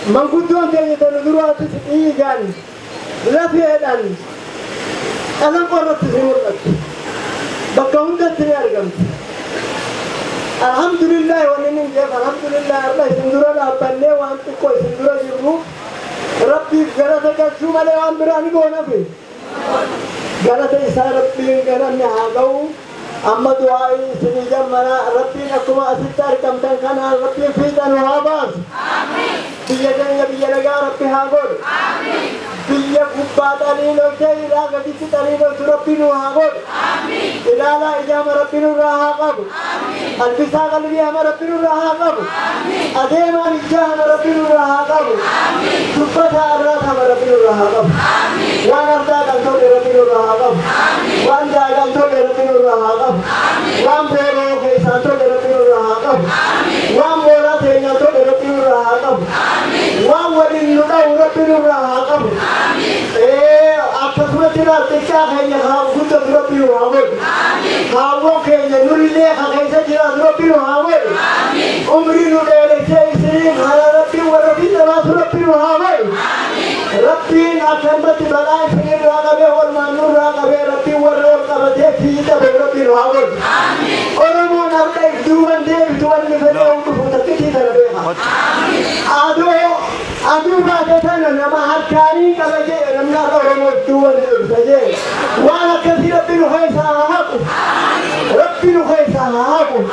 Mangkutuan kaya tanudurwa tu ikan, lafiadan, alam korat semurut, bakauntah terjangkau. Alhamdulillah wanita ni alhamdulillah Allah sendura apa ni wan tu koi sendura jiru, Rabbi gara gara cuma lewan berani kau nabi, gara gara isar Rabbi gara ni agau, amma doa ini jam mana Rabbi nak kuma asitar kam tangkana Rabbi fitan wahabas. Biaya negara pihagor. Amin. Biaya kubah tani lo jai raga disi tani lo surapinu hagor. Amin. Ilala ijam rapinu rahagab. Amin. Albisa kalbi hamara rapinu rahagab. Amin. Adema ijam rapinu rahagab. Amin. Supata arra hamara rapinu rahagab. Amin. Wanarda kanto rapinu rahagab. Amin. Wanda kanto rapinu rahagab. Amin. Wam bero ke santo rapinu rahagab. Amin. Wam bora ke santo rapinu rahagab. Wang wali nuda urut piru rahagam. Apa semua tidak tercak hanya kau butuh urut piru rahagam. Kau kaya nuri le kaya saja urut piru rahagam. Umri nuda leksa istri harap piru urut piru rahagam. Rabbi akan bertibalai sini rahagam or manur rahagam Rabbi urut kabadeh kita urut piru rahagam. Orang mau nak tuan ni benda untuk buat kita lebih. Aduh baca nama harkani kalau je ramlah orang tuan saja. Wala kasih Rabbi nuhai sahaku. Rabbi nuhai sahaku.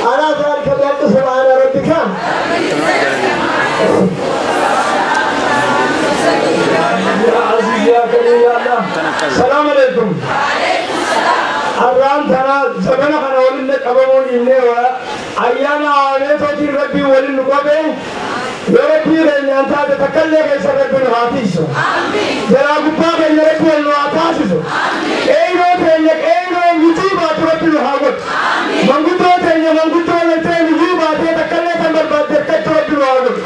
Anak saya kerja tu semua Rabbi kan. السلام عليكم. الرام ترى زمان خنا ولنا كبرون إنه وأيانا عليه فجر ربي ولنا كبه ربي رجع أنت تتكلم كيس ربي نهاتيسو جرا كبار ربي نهاتاسو أيوة تيجي أيوة يجيب ربي نهاوت مانغوتو تيجي مانغوتو نتيجي يجيب تتكلم تمر بعد ربي نهاوت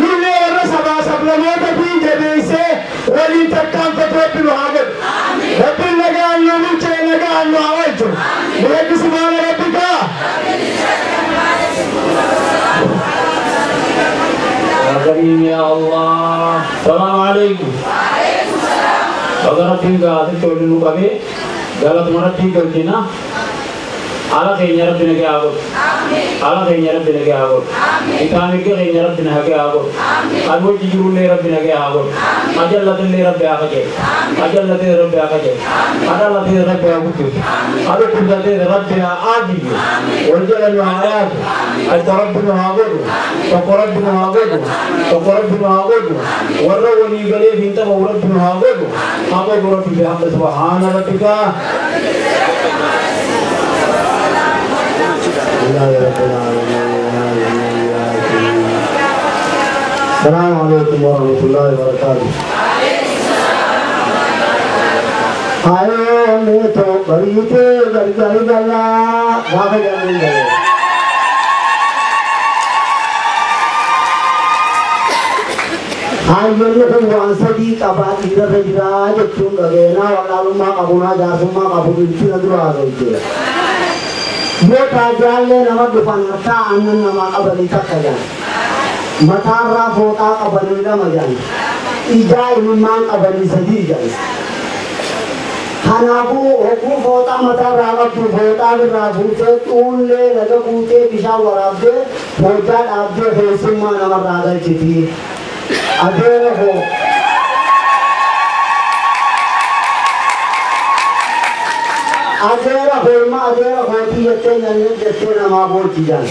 نولي ورا سبا سبلا ما تبي جديسه ولي تكام ربي نهاوت ربي نجا نومي نجا نوعيته بيجي سبحان ربك يا كريم يا الله السلام عليكم अगर आप इन गाते चोरी नु कभी गलत मरा ठीक करती ना आला कहीं यार बिना के आगो आला कहीं यार बिना के आगो इकामी के कहीं यार बिना के आगो अब वो चीज़ ले रब बिना के आगो अजल लते ले रब ब्याह के अजल लते रब ब्याह के अजल लते रब ब्याह के अरे कुछ लते रब ब्याह आदि और जो लोग आया है तरफ बिना आगो तो करब बिना आगो तो करब बिना आगो वर्रा वो निगले बिंता वो रब बिना आगो आगो रब ब्याह बस वहाँ ना रबिका السلام عليكم ورحمة الله وبركاته. आयो मैं तो बड़ी थे गली गला भाग जाने लगे आयो ये तो वांसदी कबात इधर इधर जो चुन गए ना वाला लुमा कबूना जासुमा कबूनी इतना दूर आ गई थी ये काजल ने नमक दुकानता अन्नन नमक अबली तक गया मतारा फोटा अबली ना मजान इजाई निमान अबली सदी जाए हनाबू ओकू फोटा मतारा अबू फोटा बिराबू से तून ले लगा बूते बिशा वराब दे फोटा आप दे हेसिमा नमक राधा चिती अधेर हो अधेरा होलमा अधेरा होती जत्ते नन्हे जत्ते नमाबोर चीज़ान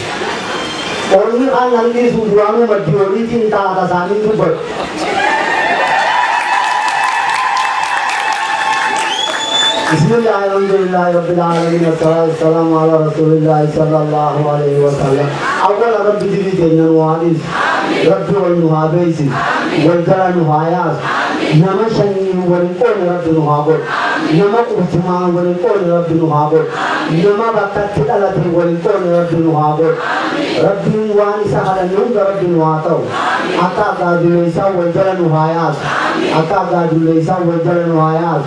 और ये खान नंदी सुधराने मध्य होली चिंता आता सानी तो बट बिस्मिल्लाहिर्रहमानिर्रहीम रब्बिल आलमीन अस्सलामु अला रसूलिल्लाह सल्लल्लाहु अलैहि वसल्लम अव्वल रब्बी दिली तेजन वादिस रब्बी वल नुहाबैस वल जला नुहायास नमशनी वल कोन रब्बी नुहाबो नमक उस्मान वल कोन रब्बी नुहाबो नमक बकत अलati वल कोन रब्बी नुहाबो रब्बी वानी सहाला नुम रब्बी नुहातो आता गाजुलेसा वल जला नुहायास आता गाजुलेसा वल जला नुहायास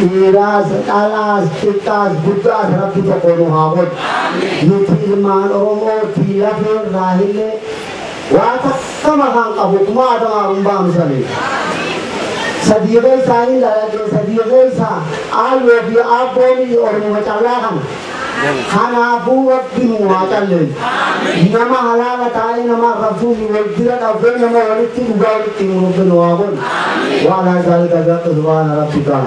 eras alas tikas budas rabbi to kono habot yuti man omo tilafir rahile wa takamahan abukma adama bam sale sadiye sai la de sadiye sa alwe bi aboni or mutalahan hana abu rabbi muatale nama halala ta'i nama rasul wajira abbe nama walitti ugawti mubin wabon wa la zalika subhana rabbika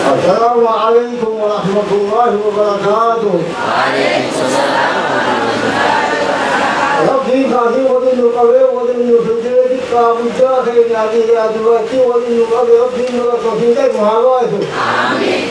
السلام عليكم ورحمة الله وبركاته. وعليكم السلام ورحمة الله وبركاته. ربي خاطي ودين نقبل ودين نفجر كابوجا خير يادي يادواتي ودين نقبل ربي نقبل كي مهاواتو. آمين.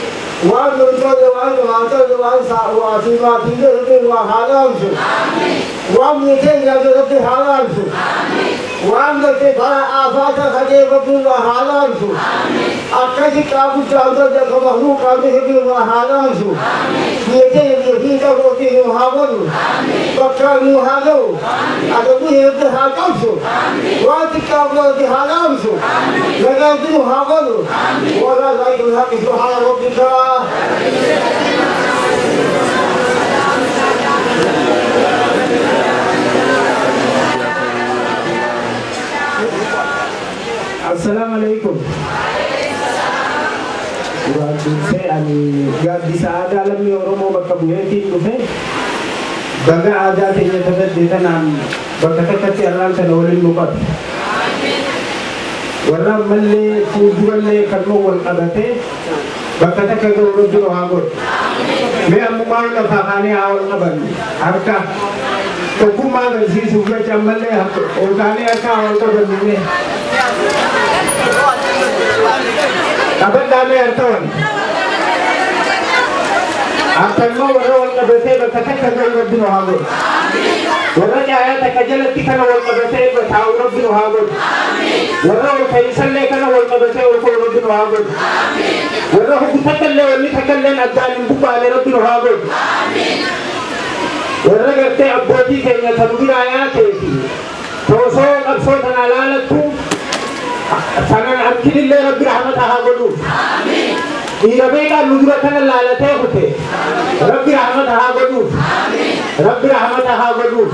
وان نقبل وان نقبل وان ساواتي ما تيجي ربي وحالامسو. آمين. وان نيجي يادو ربي حالامسو. آمين. وان نقبل بارا آفاتا خدي ربي وحالامسو. آمين. أكثر كابو جاودا جاكم مخلوق كابو هبي وحالامسو. نيجي يجي كابوتي وحابلو. بكرة وحالو. أكبر هبي حالامسو. واتي كابو هبي حالامسو. لكن وحابلو. ولا لايك الحق سبحان ربك. السلام عليكم. Saya ani gak bisa ada dalam Oromo bakabuheti dufe. Baga ada tiada tempat di tanam. Bakakat tiaran tanolin lupat. Warna malle tujuan le karmo wal adate. Bakakat kalau rujur hagur. Me amumar na fakani awal naban. Harka. Tukumar si suga chamalle. Organia ka awal naban ni. أبدا ما يرتون أكمل مرة والقبسة بتكتب ربنا هذا ورجع آياتك جلت كنا والقبسة بتعاو ربنا هذا وراه فيصل لك أنا والقبسة وكل ربنا هذا وراه بتكلم واللي تكلم أدان بقى لربنا هذا وراه قلت أبوتي كنا تنبيه آياتي توصل أبصر أنا لا لكم سنن أكيد الله رب رحمته هاقولوا إذا بيجا نزولتنا لا لا تأخذه رب رحمته هاقولوا رب رحمته هاقولوا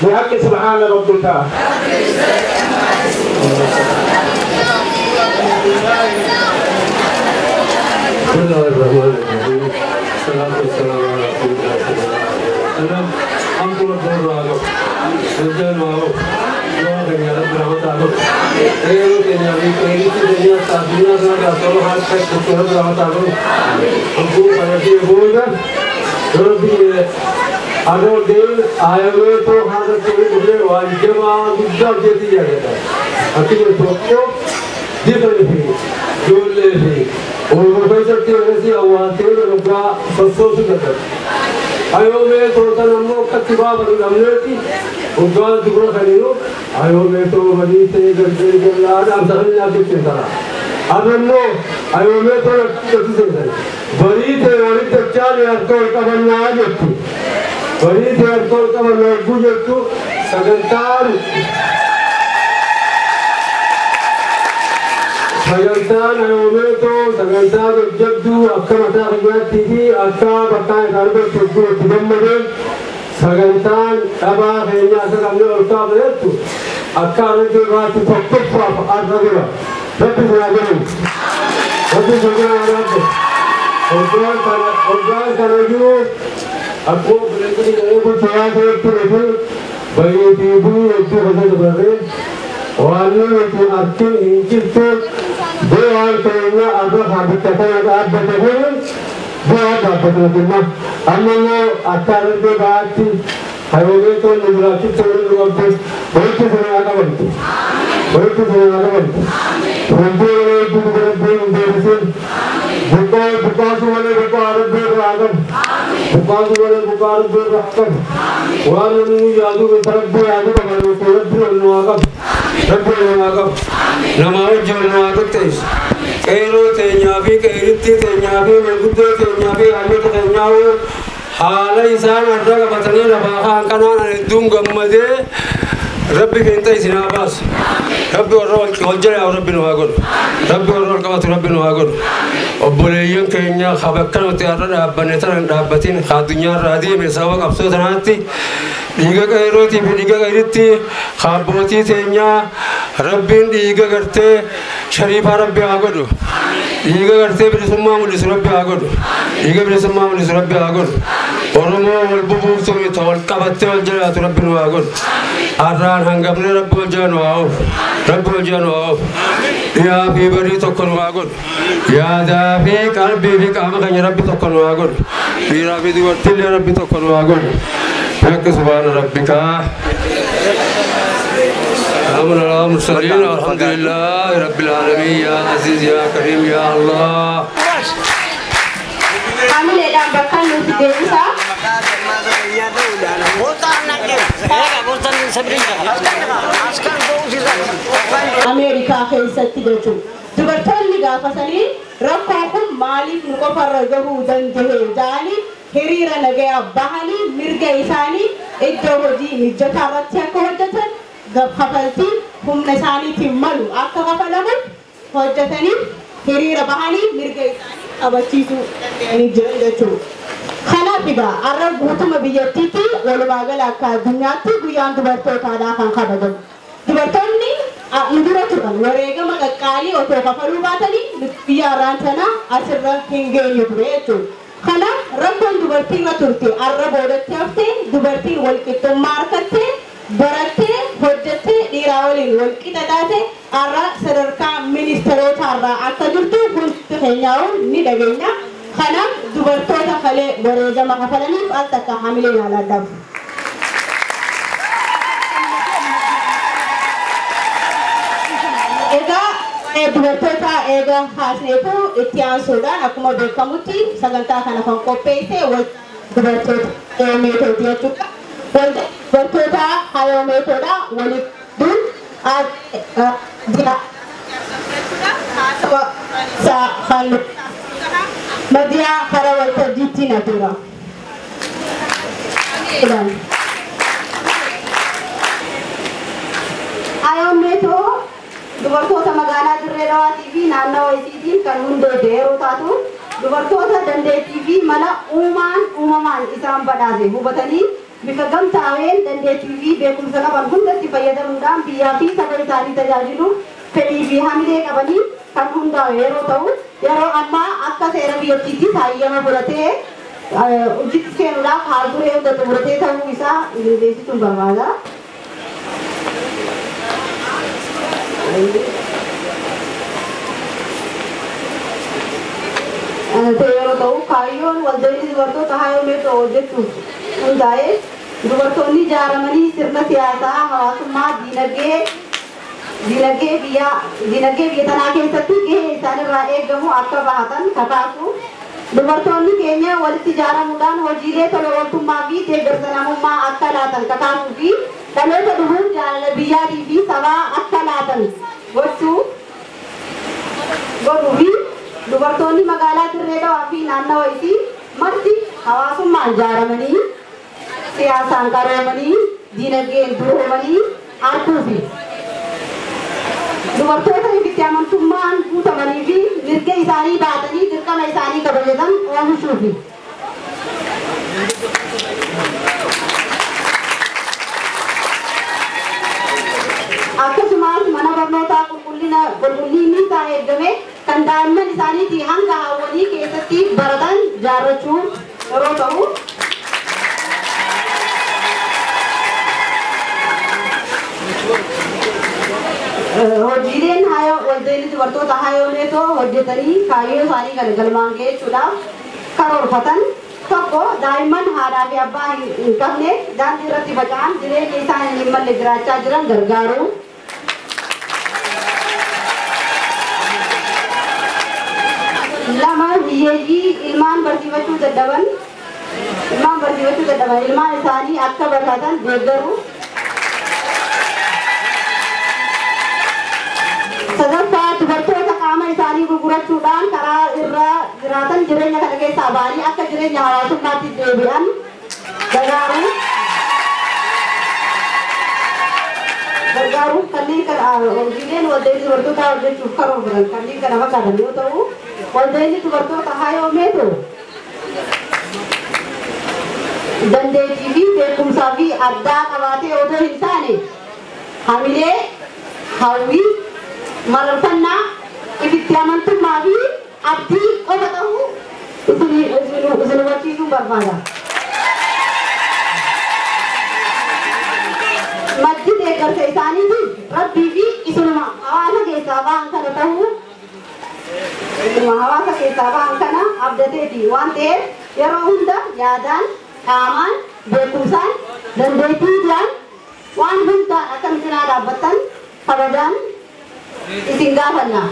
بحق سبحان ربك بسم الله الرحمن الرحيم الصلاة والسلام على رسول الله صلى الله عليه وسلم الحمد لله رب العالمين سجل وعوف يا رب رحمته ايو كنا في الدنيا سابنا سنا كسر حال تك رب رحمته हमको परती होगा रबी अगर दिल आए हुए तो हाथ से उठे वाजिब गुद्दा देती जाएगा अकेले तो different things जोड़ले भी और प्रोफेसर के वैसे आवाज़ के रुका सस्ते सुनते आयो में तो तनमो कत्तिबा बन हमने उनका दुबरा करियो आयो में तो बनी से गड्ढे जला हम समझ ना के चिंता अननो आयो में तो कत्ति से बड़ी थे चार यार तो का बनना आजती बड़ी थे तो का बनना गुजरतु सगंतार सगंतार आयो में तो सगंतार जब्दू अक्का मता गया थी अक्का बताए घर में सुबह दिगंबरे सगंतान अबा हैया सगंदे और का बरतु अक्का ने के बात फक्त पाप आज लगेगा रब्बी सुना रब और करो अको बलेकरी करे को चला से तो भाई दीबू एक बदल बदले वाले में आते इंचित तो दो आर करना अब हाथ कथा आप बदले दो आर बदले ना हमने अचार के बाद हाईवे तो निगरानी चोरी लोग बहुत सुना का बनती बहुत सुना का बनती उनके बुकास वाले बुकार दे रागम बुकास वाले बुकार दे रखकर वाले यादू के तरफ भी यादू बनो तरफ भी नवागम नमाज जो नवागम तेज कैरो तेन्याबी कैरित्ती तेन्याबी मलकुदे तेन्याबी आमिर तेन्याओ हाल इंसान अर्धा का बतने रबाहा कनान दूम गम्मदे रब्बी फिंता इस्नाबास रब्बी और वजह और रब्बी नवागुर रब्बी और कबात रब्बी नवागुर अब्बुलेयन केन्या खबक्कन वत्यारा डाबनेतन डाबतिन खादुन्या रादी में सवक अफसोस नाती दीगा कैरोती भी दीगा कैरित्ती खाबोती तेन्या रब्बिन दीगा करते शरीफा रब्बी आगुर दीगा करते बिरसुम्मा मुलिस रब्बी आगुर दीगा बिरसुम्मा मुलिस रब्बी आगुर औरमो वल्बुबु सुमी तवल कबत्ते वजह तो रब्बी नवागुर आरान हंगमने रब्बी वजह नवाओ या भी बरी तो कनुआगुर या दाबी कल्बी भी काम कन्या रब्बी तो कनुआगुर पीरा भी दुवर्तिल रब्बी तो कनुआगुर हक सुभान रब्बिका आमन अला मुरसलीन अल्हम्दुलिल्लाह रब्बिल आलमीन या अजीज या करीम या अल्लाह kami ledang bakal nuti desa Amerika keessatti jechuun dubartoonni gaafasanii rakkoon kun maaliif nu qofarra gahuu danda'e jaanii hiriira nagaya bahanii mirga isaanii iddoo hojii mijataa irratti akka hojjetan kafaltiin humna isaaniitiin malu akka kafalaman hojjetaniif hiriira bahanii mirga isaanii abachiisuu danda'anii jiran jechuudha. Kanaaf egaa har'a guutuma biyyattiitti walumaa gala akka addunyaatti guyyaan dubartootaadhaa kan kabajamu. Dubartoonni dura turan wareegama qaqqaalii otoo kafaluu baatanii biyya har'aan sana asirra hin geenye ture jechuudha. Kanaaf rakkoon dubartiirra turte har'a boodatti haftee dubartiin walqixxummaa harkattee barattee hojjettee dhiiraa waliin walqixa taate har'a sadarkaa ministeerotaarraa akka jirtu hundi keenyaa'uun ni dhageenya. Kanaaf dubartoota kalee wareegama kafalaniif al takka hamilee yaalaa dhabu. Egaa dubartoota eega haasneetu itti aansuudhaan akkuma beekamutti sagantaa kana kan qopheesse dubartoota meetooti jechuudha. Dubartoota hayoo meetoodha waliin madiyaa kara waltajjiitti na tura. Hayoo meetoo dubartoota magaalaa Dirree Dhawaatii fi naannawaa isiitiin kan hundeesse yeroo taatu dubartoota dandeettii fi mala uumamaan isaan badhaase hubatanii bifa gamtaa'een dandeettii fi beekumsa qaban hundatti fayyadamuudhaan biyyaa fi saba isaanii tajaajiluuf fedhii fi hamilee qabanii kan hundaa'e yeroo ta'u yeroo ammaa akka seera biyyattiitti hayyama fudhatee hojiitti seenuudhaaf haalduree hunda xumuratee ta'uu isaa beeksisuun barbaada. Yeroo ta'u kaayyoon waltajjii dubartoota hayoo meetoo hojjechuuf hundaa'e dubartoonni ijaaramanii sirna siyaasaa hawaasummaa diinagdee biyya tanaa keessatti gahee isaanirraa eegamu akka bahatan kakaasu dubartoonni keenya walitti ijaaramuudhaan hojiilee tola ooltummaa fi deeggarsa namummaa akka laatan kakaasuu fi dhaloota dhufuuf jaalala biyyaatii fi sabaa akka laatan godhuu fi dubartoonni magaalaa Dirree Dhawaa fi naannawa isii marti hawaasummaan ijaaramanii siyaasaan qaroomanii diinagdeen duroomanii arguu fi dubartoota ifitti amantummaan guutamanii fi mirga isaanii baatanii dirqama isaanii kabajatan oomishuu fi akkasumas mana barnootaa qulqullinni isaa eegame kan daa'imman isaaniitii hanga hawwanii keessatti baratan ijaarrachuu yeroo ta'u hojiileen waltajjii dubartoota hayoo meetoo hojjetanii kaayyoo isaanii kan galmaan geessuudhaaf karoorfatan tokko daa'imman haadhaa fi abbaa hin qabne daandii irratti faca'an jireenya isaanii hin malle jiraachaa jiran gargaaru. Lama hiyyeeyyii ilmaan barsiifachuu dadhaban ilmaan isaanii akka baratan deeggaru. Sadaffaa dubartoota qaama isaanii gurgurachuudhaan karaa irra jiraatan jireenya kana keessaa ba'anii akka jireenya hawaasummaatti deebi'an gargaaruuf kanneen kana hojiileen waltajjii dubartootaa hojjechuuf karoorfatan kanneen kana fakkaatan yoo ta'u waltajjii dubartoota hayoo meetoo dandeettii fi beekumsaa fi addaa qabaatee otoo hin taane hamilee hawwii mararfannaa ifitti amantummaa fi abdii qofa ta'uu isin hubachiisuu barbaada. Maddi deeggarsa isaaniitiin rabbii fi isinuma hawaasa keessaa ba'an kana ta'uu hawaasa keessaa ba'an kana abdateeti waan ta'eef yeroo hunda yaadaan qaamaan beekumsaan dandeettiidhaan waan hundaan akka misinaa dhaabbattan kabajaan isin gaafanna.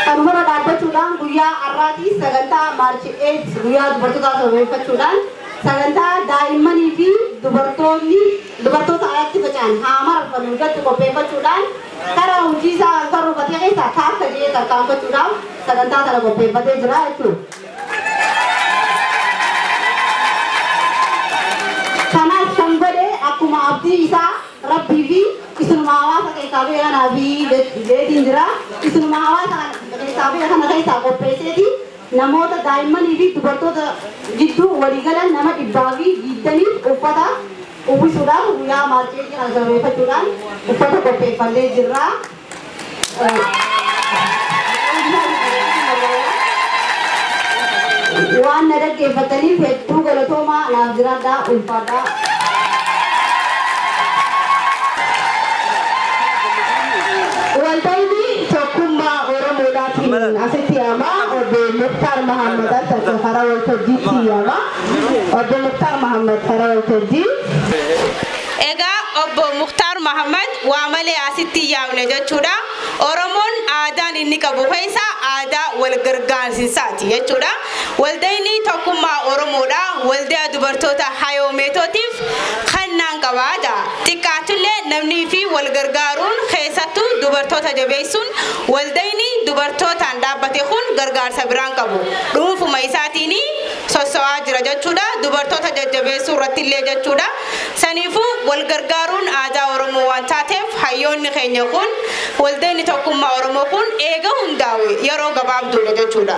Kanuma dhaabbachuudhaan guyyaa har'aatii sagantaa maarchi 8 guyyaa dubartootaa sababeeffachuudhaan sagantaa daa'immanii fi dubartoota alatti faca'an haa mararfannu irratti qopheeffachuudhaan karaa hojii isaa kan rufatee keessaa taakka jedhee tarkaanfachuudhaaf sagantaa kana qopheeffatee jira jechuudha. Kanaaf kan godhe akkuma abdii isaa rabbii fi isinuma hawaasa keessaa ba'e kanaa fi beetiin jira isinuma hawaasa keessaa ba'e kana keessaa qopheesseeti namoota daa'immanii fi dubartoota gidduu waliigalan nama 120 uffata uwwisuudhaan guyyaa maarchii kana sababeeffachuudhaan uffata qopheeffannee jirra. Waan na dhaggeeffataniif hedduu galatoomaa naaf jiraadhaa ulfaadhaa. Waltajjii tokkummaa Oromoodhaatiin asitti yaamaa obbo Muktaar Mahammad akka karaa waltajjiitti yaamaa obbo Muktaar Mahammad karaa waltajjii. Ega obbo Mukhtar Muhammad waamale asitti yaamne jechuudha. Oromoon aadaan inni qabu keessa aadaa wal gargaarsinsaati jechuudha. Waldayni tokkummaa Oromoodha. Waldaa dubartoota hayoomeetootiif kannaan qabaadha. Xiqqaatullee namni fi wal gargaaruun keessattuu dubartoota jabeessuun waldayni dubartootaan dhaabbate kun gargaarsa biraan qabu. Dhuunfuma isaatiin soso'aa jira jechuudha. Dubartoota jajjabeessuu irrattillee jechuudha. Saniifuu wal gargaaruun aadaa Oromoo waan taateef hayyoonni keenya kun waldayni tokkummaa Oromoo kun eega hundaa'e yeroo gabaabduudha jechuudha.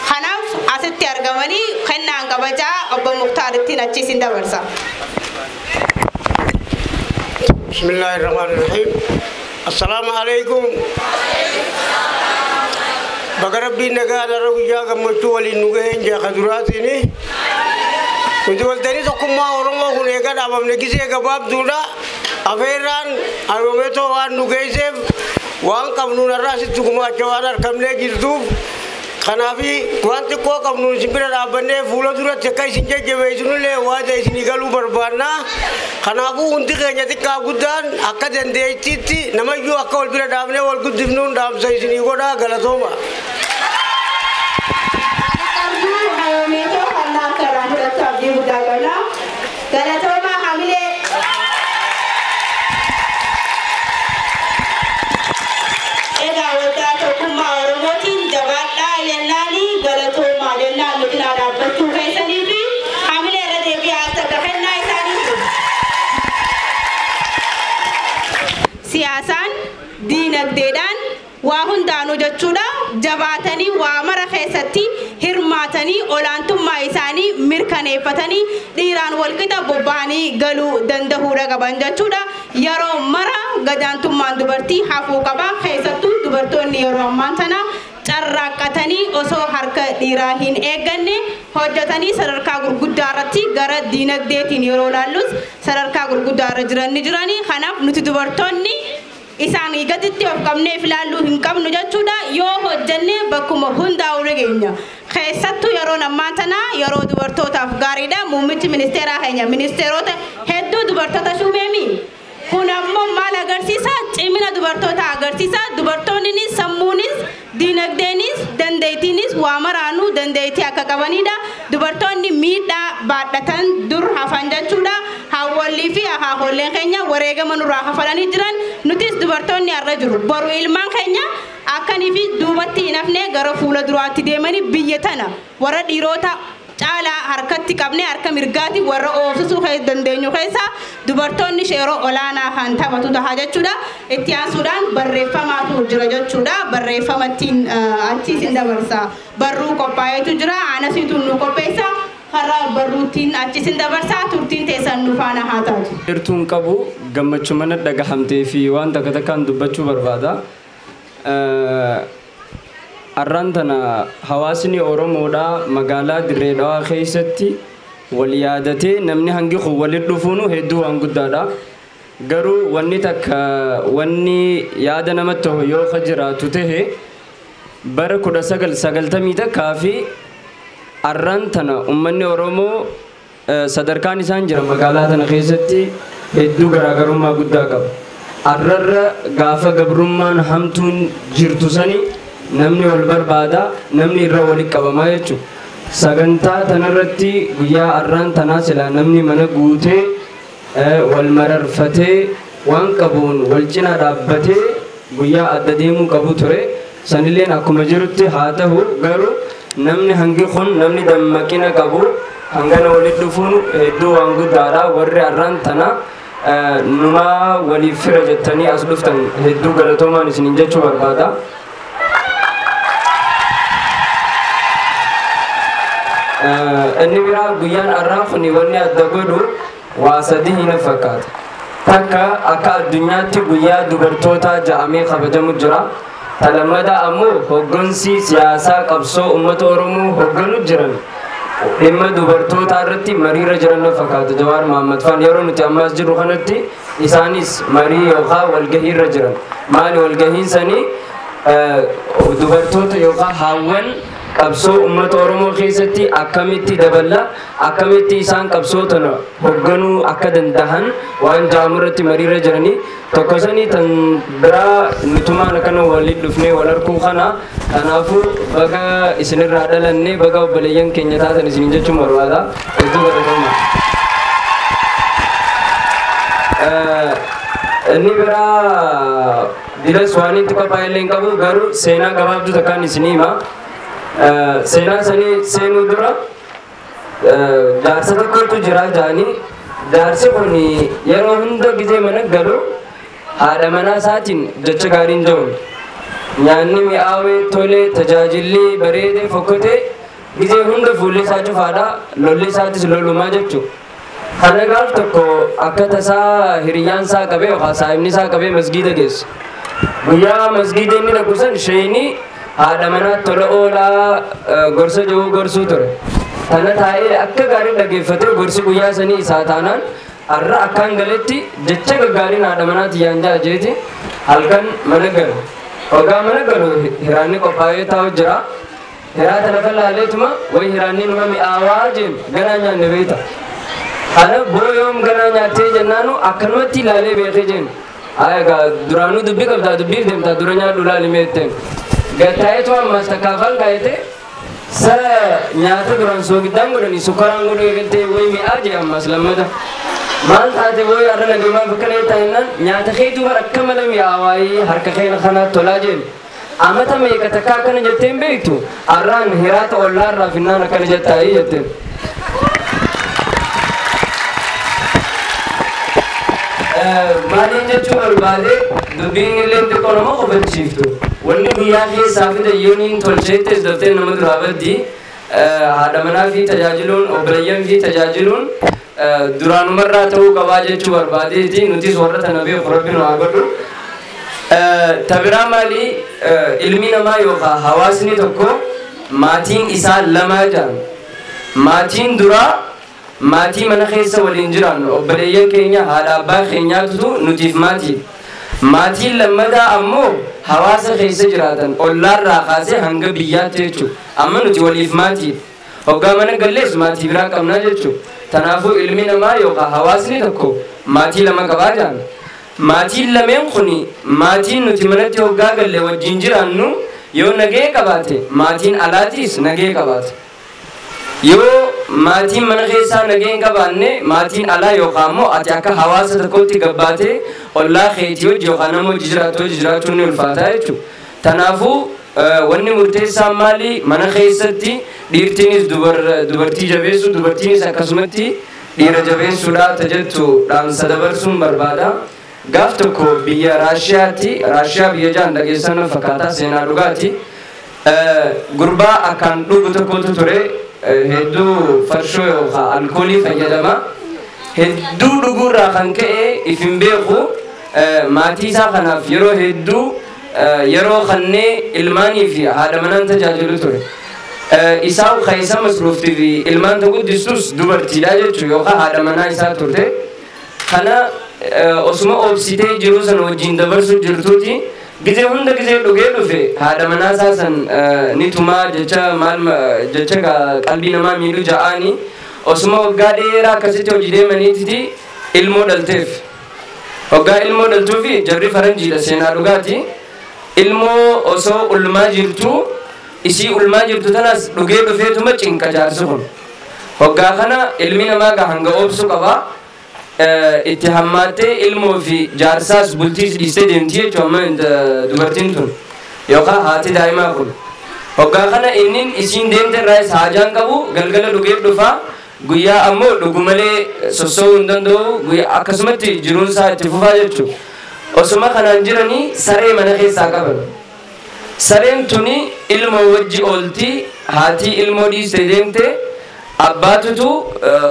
Kanaaf asitti argamanii kennaan kabajaa obbo Muktaarittiin achiisin dabarsa. Bismillahirrahmanirrahim. Assalamu alaikum. Baga Rabbiin nagaa dara guyyaa gammachuu waliin nu gaheen jaakaduraatini. Nuti waldayni tokkummaa Oromoo kun eega dhaabamne gisee gabaabduudha. Afeerraan hayoomeetoo waan nu geesseef waan qabnu narraa sitti gumaacha waan argamnee jirtuuf kanaafi waan xiqqoo qabnu isin bira dhaabbannee fuula duratti akka isin jajjabeessinullee waada isinii galuu barbaanna. Kanaafuu hundi keenya xiqqaa guddaan akka dandeettiitti namayyuu akka wal bira dhaabnee wal guddifnuun dhaamsa isinii godhaa galatooma. Galatooma hamilee egaa waldaa tokkummaa Oromootiin jabaadhaa jennaani galatooma jennaan nuti dhaabbachuu keessanii fi hamilee irra deebi'aa akka kennaa isaaniitu. Siyaasaan diinagdeedhaan waa hundaanuu jechuudha. Jabaatanii waa mara keessatti hirmaatanii olaantummaa isaanii mirkaneeffatanii dhiiraan walqixa bobba'anii galuu danda'uudha qaban jechuudha. Yeroo mara gadaantummaan dubartii hafuu qaba. Keessattuu dubartoonni yeroo ammaan tana carraaqqatanii osoo harka dhiiraa hin eegganne hojjetanii sadarkaa gurguddaa irratti gara diinagdeetiin yeroo ilaallus sadarkaa gurguddaa irra jiranii. Kanaaf nuti dubartoonni isaan gaditti of qabnee filaaluu hin qabnu jechuudha. Yoo hojjenne bakkuma hundaa'uu dhageenya. Keessattuu yeroo ammaan tana yeroo dubartootaaf gaariidha. Muummichi ministeeraa keenya ministeerota hedduu dubartoota shuumeemi. Kun ammoo maal agarsiisa? Cimina dubartoota agarsiisa. Dubartoonnis sammuunis diinagdeenis dandeettiinis waa maraanuu dandeettii akka qabanidha. Dubartoonni miidhaa baadhatan dur hafan jechuudha. Hawwallii fi haaholleen keenya wareegama nurraa hafalanii jiran nutis dubartoonni har'a jiru. Boru ilmaan keenya akkanii fi duubatti hin hafne gara fuula duraatti deemanii biyya tana warra dhiirota caalaa harkatti qabne harka mirgaati warra oofsisuu dandeenyu keessa dubartoonni sheeroo olaanaa kan taphatu ta'a jechuudha. Itti aansuudhaan barreeffamaatu jira jechuudha. Barreeffamattiin achiisin dabarsa. Barruu qophaa'eetu jira. Aanasiitu nu qopheessa. Karaa barruutiin achiisin dabarsa. Turtiin teessan nu faana haa taatu. Irtuun qabu gammachuu mana dhagahamtee fi waan takka takkaan dubbachuu barbaada. Arrantana hawaasni Oromoodha magaalaa Dirree Dhawaa keessatti wal yaadatee namni hangi kun walitti dhufuun hedduu waan guddaadha. Garuu wanni takka wanni yaada namatti ta'u yoo jiraatu ta'e bara 1990 takkaa fi arrantana uummanni Oromoo sadarkaan isaan jira magaalaa tana keessatti hedduu garaagarummaa guddaa qaba. Arrarra gaafa gabrummaan hamtuun jirtu sani namni wal barbaada namni irra walitti qabamaa jechuudha. Sagantaa tanarratti guyyaa arraan tanaa sila namni mana guutee wal mararfatee waan qabuun wal cinaa dhaabbatee guyyaa adda deemuu qabu ture. Sanilleen akkuma jirutti haa ta'u garuu namni hangi kun namni dammaqina qabu hangana walitti dhufuun hedduu waan guddaadha. Warri arraan tanaa numaa waliif fira jettanii as dhuftan hedduu galatoomaan isiniin jechuu barbaada. Inni biraa guyyaan arraa kuni wanni adda godhu waa sadii hin fakkaata. Takka akka addunyaatti guyyaa dubartootaa ja'amee kabajamu jira. Talammadaa ammoo hoggansi siyaasaa qabsoo uummata Oromoo hogganu jiran dhimma dubartootaa irratti mariirra jiran fakkaata. Jawaar Mohammad Faan yeroo nuti ammas jirru kanatti isaanis marii yookaan walgahiirra jiran. Maali walgahiin sanii dubartoota yookaan haawwan qabsoo uummata Oromoo keessatti akkamitti dabala akkamitti isaan qabsoo tana hogganuu akka danda'an waan jaamurratti mariirra jiranii tokkosanii tan biraa nutumaan akkana waliin dhufnee wal arguu kana kanaafuu baga isinirraa dhalannee baga obboleeyyan keenya taatan isiniin jechuun barbaada hedduu barbaadama. Inni biraa dilas waan itti qophaa'e illee hin qabu garuu seenaa gabaabduu takkaan isinii hima. Seenaa sanii seenuu dura jaarsa tokkotu jira jaanii jaarsi kun yeroo hunda gizee mana galu haadha manaa isaatiin jecha gaariin jedhu nyaanni mi'aawee tolee tajaajilli bareedee fokkotee gizee hunda fuulli isaa cufaadha lolli isaatis lolumaa jechuudha. Kana gaaf tokko akka tasaa hiriyyaan isaa qabee yookaan saahibni isaa qabee masgiida geessu. Guyyaa masgiida inni dhaqu san sheeyinii haadha manaa tola oolaa gorsa jiru gorsuu ture. Kana taa'ee akka gaarii dhaggeeffatee gorsi guyyaa sanii isaa taanaan har'a akkaan galetti jecha gaggaariin haadha manaatti yaanjaa jeeti halkan mana galu. Hoggaa mana galu hiraanni qophaa'ee taa'u jira. Hiraata lafa laaleetuma wayi hiraanni numa mi'aawaa jeen ganaa nyaanne beekta. Kana booyoom ganaa nyaattee jennaanu akkanumatti ilaalee beekee jeen. Egaa duraanuu dubbii qabdaa dubbiif deemtaa dura nyaadhu ilaalimee jetteen. Gattaa'eetu ammas takkaafal kaayete sara nyaata duraan soogiddaan godhanii sukkaraan godhuu eegaltee wayi mi'aa jee ammas lammata. Maal taate wayi har'a nageemaa bakka leetaa jennaan nyaata keetu bara akka mala mi'aawaayii harka keenya kanaa tolaa jeen. Amata meeqa takka akkana jetteen beektu har'aan hiraata ollaarraa finnaan akkana jettaayii jetteen. Maaliin jechuun barbaade dubbiin illee xiqqoo nama qofachiiftu. Wanni guyyaa keessaa fi dayyooniin tolcheettes daftee nama duraa baddi haadha manaa fi tajaajiluun obboleeyyan fi tajaajiluun duraanumarraa ta'uu qabaa jechuu barbaadeeti nutis warra tana beeku rabbi nu haa godhu. Tabiraa maalii ilmi namaa yookaan hawaasni tokko maatiin isaa lamaa jedhan. Maatiin duraa maatii mana keessa waliin jiraannu obboleeyyan keenya haadha abbaa keenyaatu nutiif maatii. Maatiin lammataa ammoo hawaasa keessa jiraatan ollaarraa kaasee hanga biyyaatti jechuudha. Amma nuti waliif maatii. Hoggaa mana gallees maatii biraa qabnaa jechuudha. Kanaafuu ilmi namaa yookaan hawaasni tokko maatii lama qabaa jaan. Maatiin lameen kuni maatiin nuti manatti hoggaa galle wajjin jiraannu yoo nagee qabaate maatiin alaatiis nagee qabaate. Yoo maatiin mana keessaa nagee hin qabaanne maatiin alaa yookaan immoo ati akka hawaasa tokkotti gabbaatee ollaa keetii hojii yookaan nama hojii jiraachuun ni ulfaataa jechuudha. Kanaafuu wanni murteessaan maali mana keessatti dhiirtiinis dubartii jabeessu dubartiinis akkasumatti dhiira jabeessuudha tajettu dhaamsa dabarsuun barbaada. Gaaf tokko biyya Raashiyaa biyya jaan dhageessan fakkaataa seenaa dhugaati. Gurbaa akkaan dhugu tokkotu ture. Hedduu farshoo yookaan alkoolii fayyadama. Hedduu dhuguurraa kan ka'e ifin beeku maatii isaa kanaaf yeroo hedduu yeroo kannee ilmaanii fi haadha manaan tajaajilu ture. Isaa kaisa masruuftii fi ilmaan ta'uu guddistus dubartiidha jechuudha yookaan haadha manaa isaa turte. Kana osuma obsitee jiru sana wajjin dabarsu jirtuuti. Gizee hunda gizee dhugee dhufe haadha manaa isaa san ni tumaa jecha qalbii namaa miidhu ja'aanii osuma waggaa dheeraa akkasitti hojii deemaniiti ilmoo dhalteef. Waggaa ilmoo dhaltuufi jarri faranjiidha seenaa dhugaati. Ilmoo osoo ulmaa jirtu isii ulmaa jirtu tanas dhugee dhufeetuma cinqa jaarsi kun. Waggaa kana ilmi namaa hanga obsu qaba. Itti hammaattee ilmoo fi jaarsaas bultiis dhiistee deemti jechuudha amma dubartiin tun yookaan haati daa'imaa kun. Waggaa kana inni isiin deemte irraa haajaan qabu galgala dhugee dhufa guyyaa ammoo dhugu malee sossoo'uu hin danda'u akkasumatti jiruunsaa itti fufaa jechuudha. Osuma kanaan jiranii saree mana keessaa qaban. Sareen tuni ilmoo wajji oolti haati ilmoo dhiistee deemte. Abbaatutu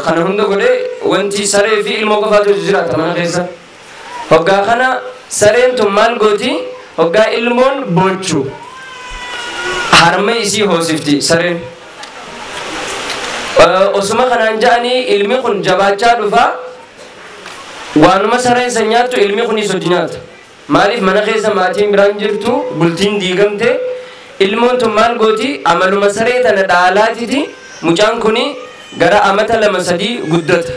kana hunda godhee wanti saree fi ilmoo qofaatu jiraata mana keessa. Hoggaa kana sareen tun maal gooti? Hoggaa ilmoon boochu harma isii hoosifti sareen. Osuma kanaan ja'anii ilmi kun jabaachaa dhufa. Waanuma sareen san nyaattu ilmi kunis hojii nyaata. Maaliif mana keessa maatiin biraan jirtu bultiin diigamte ilmoon tun maal gooti amaluma saree tana dhaalaatiti mucaan kuni gara amata lama sadii guddata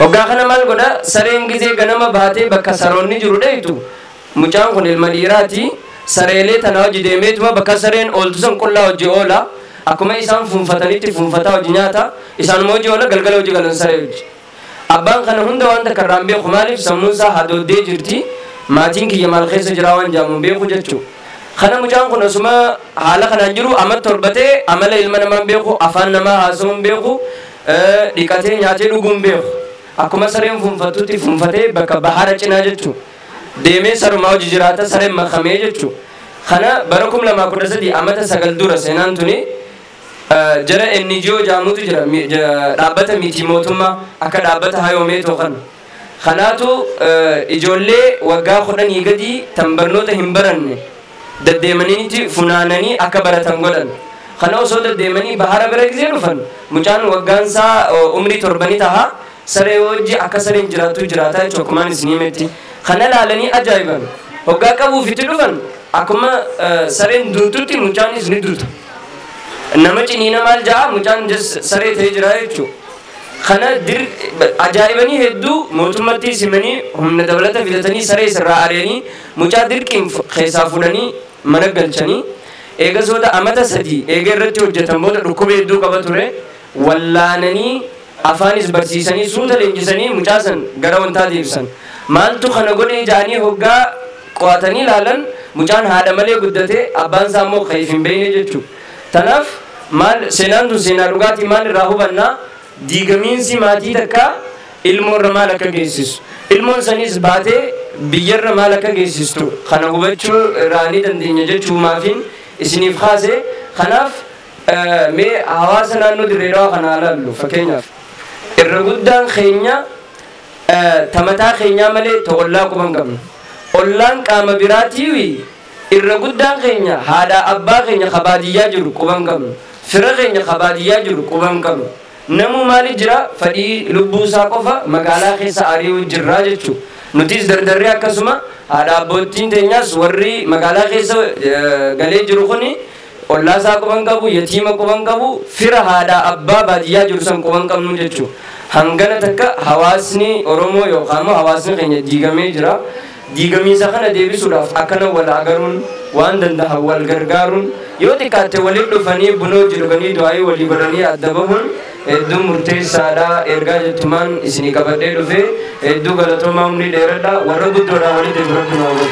hoggaa kana maal godha sareen gizee ganama baatee bakka saroonni jiru dheeytu mucaan kun ilma dhiiraati sareelee tana hojii deemeetuma bakka sareen ooltu san qullaa hojii oola akkuma isaan fuunfatanitti fuunfataa hojii nyaata isaanuma hojii oola galgala hojii galan saree hojii abbaan kana hunda wanta karraan beeku maaliif sammuun isaa hadooddee jirti maatiin kiyya maal keessa jira waan jaamu beeku jechuu kana mucaan kun asuma haala kanaan jiru amat torbatee amala ilma namaan beeku afaan namaa haasawuun beeku dhiqatee nyaatee dhuguun beeku akkuma sareen fuunfattutti fuunfatee bakka bahara cinaa jechuu deemee sarumaa hojii jiraata sareen makamee jechuu kana bara 2013 amata 9 dura seenaan tuni jara NGO jaamutu jira dhaabbata miti mootummaa akka dhaabbata hayoomee tookan kanaatu ijoollee waggaa 10 gadi tan barnoota hin baranne daddeemaniiti funaananii akka baratan godhan kana osoo daddeemanii bahara bira gizee dhufan mucaan waggaansaa umrii 7 taha saree hojii akka sareen jiraatu jiraata jechuudha kumaan isinii metti kana laalanii ajaa'iban hoggaa qabuuf itti dhufan akkuma sareen duututti mucaanis ni duuta nama ciniina maal jaa mucaan saree ta'ee jira jechuudha kana ajaa'ibanii hedduu mootummatti simanii humna dabalata fidatanii saree sirraa ari'anii mucaa dirqiin keessaa fudhanii mana galchanii eegasoota amata 3 eega irratti hojjetan booda dhukkuba hedduu qaba ture wallaananii afaanis barsiisanii suuta leenjisanii mucaa san gara wantaa deebisan maaltu kana godhee jaanii hoggaa qo'atanii ilaalan mucaan haadha malee guddate abbaan isaa immoo ka'eef hin beekne jechuudha tanaaf maal seenaan tun seenaa dhugaatii maal irraa hubannaa diigamiinsi maatii takka ilmoorra maal akka geessisu ilmoon sanis baatee biyyarra maal akka geessistu kana hubachuu irraa ni dandeenya jechuu maafiin isiniif kaase kanaaf mee hawaasa naannoo Dirree Dhawaa kana ilaallu fakkeenyaaf irra guddaan keenya tamataa keenyaa malee ta'ollaa quban qabna ollaan qaama biraatii irra guddaan keenya haadha abbaa keenya kabaadiyyaa jiru quban qabna fira keenya kabaadiyyaa jiru quban qabna namu maali jira fadhii lubbuu isaa qofa magaalaa keessa ari'uu jirraa jechuu nutis dardarree akkasuma haadha abboottiin teenyaas warri magaalaa keessa galee jiru kuni ollaa isaa quban qabu yatiima quban qabu fira haadha abbaa baadiyyaa jiru san quban qabnu jechuu hangana takka hawaasni Oromoo yookaan hawaasni keenya diigamee jira diigamiinsa kana deebisuudhaaf akkana wal agaruun waan danda'a wal gargaaruun yoo xiqqaatte waliin dhufanii bunoo jirganii du'aayii walii godhanii adda bahuun hedduu murteessaadha ergaa jettumaan isinii qabadhee dhufee hedduu galatoomaa umrii dheeradha warra guddoodhaa walitti duratti naa godhu.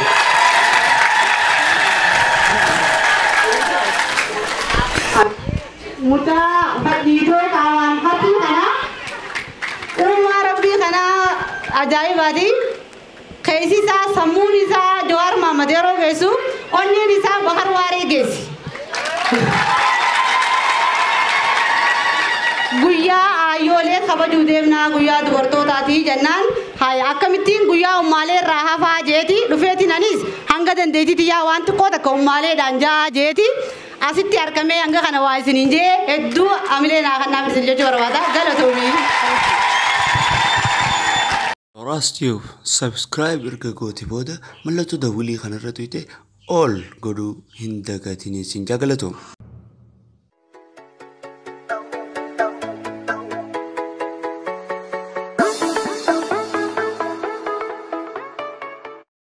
Mutaa fadhiitoo qaawaan fakkii kana uumaa rabbii kana ajaa'ibaati. Keesi isaa sammuun isaa Jawaar Mohammad yeroo geessu onneen isaa Bahar Waaree geessi. Guyyaa ayyoolee kabajuu deemnaa guyyaa dubartootaati jennaan haaya akkamittiin guyyaa ummaalee irraa hafaa jeeti dhufeetiin anis hanga dandeetitti yaa waan xiqqoo takka ummaaleedhaan jaa jeeti asitti argamee hanga kana waa isiniin jee hedduu amilee naa kannaaf isin jechuu barbaada galatoomii. Tube subscribe erga gooti booda mallattoo dawwilii kanarra tuyte all godhuu hin dagatiin isin jaalatoom.